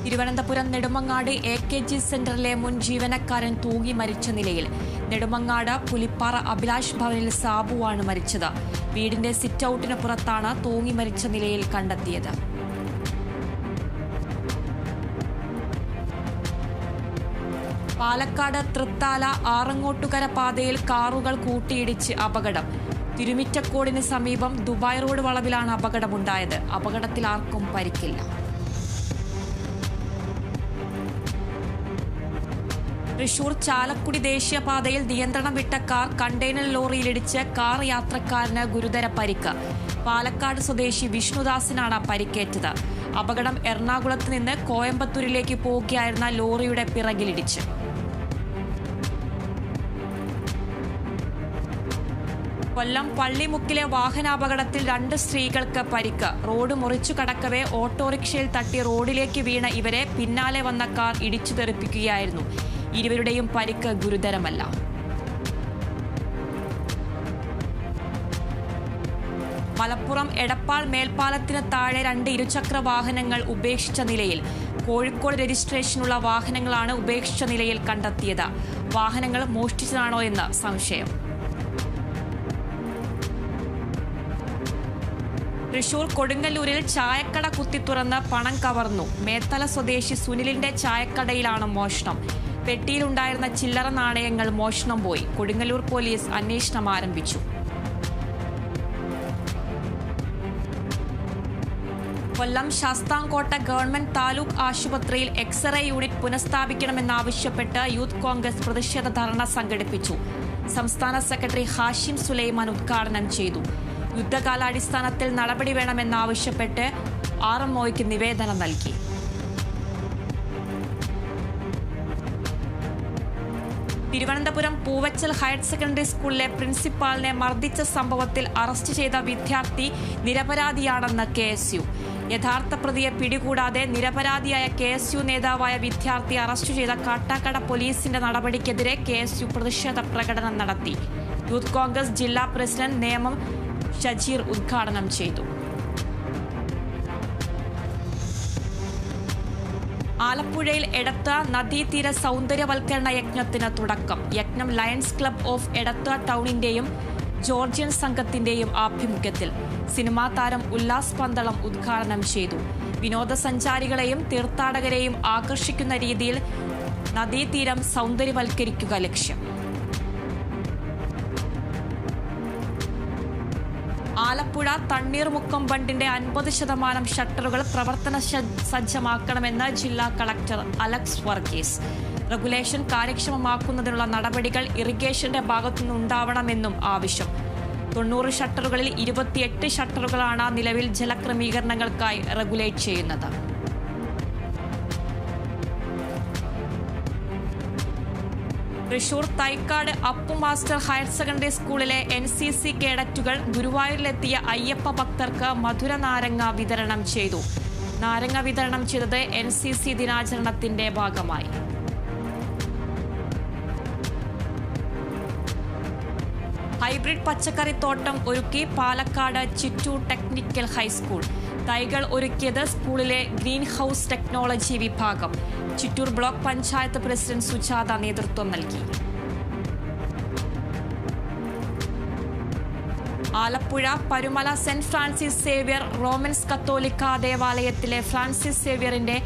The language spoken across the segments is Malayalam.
തിരുവനന്തപുരം നെടുമങ്ങാട് AKG സെന്ററിലെ മുൻ ജീവനക്കാരൻ തൂങ്ങി മരിച്ച നിലയിൽ. നെടുമങ്ങാട് പുലിപ്പാറ അഭിലാഷ് ഭവനിൽ സാബുവാണ് മരിച്ചത്. വീടിന്റെ സിറ്റ് ഔട്ടിന് പുറത്താണ് തൂങ്ങി മരിച്ച നിലയിൽ കണ്ടെത്തിയത്. പാലക്കാട് തൃത്താല ആറങ്ങോട്ടുകര പാതയിൽ കാറുകൾ കൂട്ടിയിടിച്ച് അപകടം. തിരുമിറ്റക്കോടിന് സമീപം ദുബായ് റോഡ് വളവിലാണ് അപകടമുണ്ടായത്. അപകടത്തിൽ ആർക്കും പരിക്കില്ല. തൃശൂർ ചാലക്കുടി ദേശീയപാതയിൽ നിയന്ത്രണം വിട്ട കാർ കണ്ടെയ്നർ ലോറിയിലിടിച്ച് കാർ യാത്രക്കാരന് ഗുരുതര പരിക്ക്. പാലക്കാട് സ്വദേശി വിഷ്ണുദാസിനാണ് പരിക്കേറ്റത്. അപകടം എറണാകുളത്ത് നിന്ന് കോയമ്പത്തൂരിലേക്ക് പോവുകയായിരുന്ന ലോറിയുടെ പിറകിലിടിച്ച്. കൊല്ലം പള്ളിമുക്കിലെ വാഹനാപകടത്തിൽ 2 സ്ത്രീകൾക്ക് പരിക്ക്. റോഡ് മുറിച്ചു കടക്കവേ ഓട്ടോറിക്ഷയിൽ തട്ടി റോഡിലേക്ക് വീണ ഇവരെ പിന്നാലെ വന്ന കാർ ഇടിച്ചു തെറിപ്പിക്കുകയായിരുന്നു. ഇരുവരുടെയും പരിക്ക് ഗുരുതരമല്ല. മലപ്പുറം എടപ്പാൾ മേൽപ്പാലത്തിന് താഴെ 2 ഇരുചക്ര വാഹനങ്ങൾ ഉപേക്ഷിച്ച നിലയിൽ. കോഴിക്കോട് രജിസ്ട്രേഷനുള്ള വാഹനങ്ങളാണ് ഉപേക്ഷിച്ച നിലയിൽ കണ്ടെത്തിയത്. വാഹനങ്ങൾ മോഷ്ടിച്ചതാണോ എന്ന് സംശയം. തൃശൂർ കൊടുങ്ങല്ലൂരിൽ ചായക്കട കുത്തിത്തുറന്ന് പണം കവർന്നു. മേത്തല സ്വദേശി സുനിലിന്റെ ചായക്കടയിലാണ് മോഷണം. പെട്ടിയിലുണ്ടായിരുന്ന ചില്ലറ നാണയങ്ങൾ മോഷണം പോയി. കൊടുങ്ങല്ലൂർ പോലീസ് അന്വേഷണം ആരംഭിച്ചു. കൊല്ലം ശാസ്താംകോട്ട ഗവൺമെന്റ് താലൂക്ക് ആശുപത്രിയിൽ എക്സ്റേ യൂണിറ്റ് പുനഃസ്ഥാപിക്കണമെന്നാവശ്യപ്പെട്ട് യൂത്ത് കോൺഗ്രസ് പ്രതിഷേധ ധർണ സംഘടിപ്പിച്ചു. സംസ്ഥാന സെക്രട്ടറി ഹാഷിം സുലൈമാൻ ഉദ്ഘാടനം ചെയ്തു. യുദ്ധകാലാടിസ്ഥാനത്തിൽ നടപടി വേണമെന്നാവശ്യപ്പെട്ട് RMOയ്ക്ക് നിവേദനം നൽകി. തിരുവനന്തപുരം പൂവച്ചൽ ഹയർ സെക്കൻഡറി സ്കൂളിലെ പ്രിൻസിപ്പാളിനെ മർദ്ദിച്ച സംഭവത്തിൽ അറസ്റ്റ് ചെയ്ത വിദ്യാർത്ഥി നിരപരാധിയാണെന്ന് KSU. യഥാർത്ഥ പ്രതിയെ പിടികൂടാതെ നിരപരാധിയായ KSU നേതാവായ വിദ്യാർത്ഥി അറസ്റ്റ് ചെയ്ത കാട്ടാക്കട പോലീസിന്റെ നടപടിക്കെതിരെ KSU പ്രതിഷേധ പ്രകടനം നടത്തി. യൂത്ത് കോൺഗ്രസ് ജില്ലാ പ്രസിഡന്റ് നേമം ഷജീർ ഉദ്ഘാടനം ചെയ്തു. ആലപ്പുഴയിൽ എടത്വ നദീതീര സൗന്ദര്യവൽക്കരണ യജ്ഞത്തിന് തുടക്കം. യജ്ഞം ലയൺസ് ക്ലബ് ഓഫ് എടത്വ ടൗണിന്റെയും ജോർജിയൻ സംഘത്തിന്റെയും ആഭിമുഖ്യത്തിൽ. സിനിമാ താരം ഉല്ലാസ് പന്തളം ഉദ്ഘാടനം ചെയ്തു. വിനോദസഞ്ചാരികളെയും തീർത്ഥാടകരെയും ആകർഷിക്കുന്ന രീതിയിൽ നദീതീരം സൗന്ദര്യവൽക്കരിക്കുക ലക്ഷ്യം. ആലപ്പുഴ തണ്ണീർമുക്കം ബണ്ടിന്റെ 50% ഷട്ടറുകൾ പ്രവർത്തന സജ്ജമാക്കണമെന്ന് ജില്ലാ കളക്ടർ അലക്സ് വർഗീസ്. റെഗുലേഷൻ കാര്യക്ഷമമാക്കുന്നതിനുള്ള നടപടികൾ ഇറിഗേഷന്റെ ഭാഗത്തുനിന്നുണ്ടാവണമെന്നും ആവശ്യം. 90 ഷട്ടറുകളിൽ 28 ഷട്ടറുകളാണ് നിലവിൽ ജലക്രമീകരണങ്ങൾക്കായി റെഗുലേറ്റ് ചെയ്യുന്നത്. Thrissur Thycaud Appu master higher secondary സ്കൂളിലെ NCC കേഡറ്റുകൾ ഗുരുവായൂരിലെത്തിയ അയ്യപ്പ ഭക്തർക്ക് മധുര നാരങ്ങ വിതരണം ചെയ്തു. നാരങ്ങ വിതരണം ചെയ്തത് NCC ദിനാചരണത്തിന്റെ ഭാഗമായി. ഹൈബ്രിഡ് പച്ചക്കറിത്തോട്ടം ഒരുക്കി പാലക്കാട് ചിറ്റൂർ ടെക്നിക്കൽ ഹൈസ്കൂൾ. തൈകൾ ഒരുക്കിയത് സ്കൂളിലെ ഗ്രീൻ ഹൌസ് ടെക്നോളജി വിഭാഗം. ചിറ്റൂർ ബ്ലോക്ക് പഞ്ചായത്ത് പ്രസിഡന്റ് സുജാത നേതൃത്വം നൽകി. Alappuzha Parumala Saint Francis Xavier Romans കത്തോലിക്ക ദേവാലയത്തിലെ ഫ്രാൻസിസ് സേവ്യറിന്റെ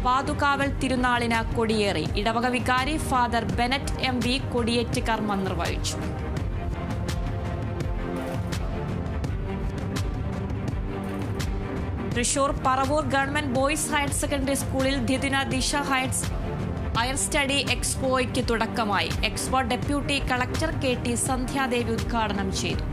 പാതുകാവൽ തിരുനാളിന് കൊടിയേറി. ഇടവക വികാരി ഫാദർ ബെനറ്റ് MV കൊടിയേറ്റ് കർമ്മം നിർവഹിച്ചു. Thrissur Paravur government boys higher secondary സ്കൂളിൽ ദ്വിദിന ദിശ ഹയർ സ്റ്റഡി എക്സ്പോയ്ക്ക് തുടക്കമായി. Expo deputy collector KT Sandhyadevi ഉദ്ഘാടനം ചെയ്തു.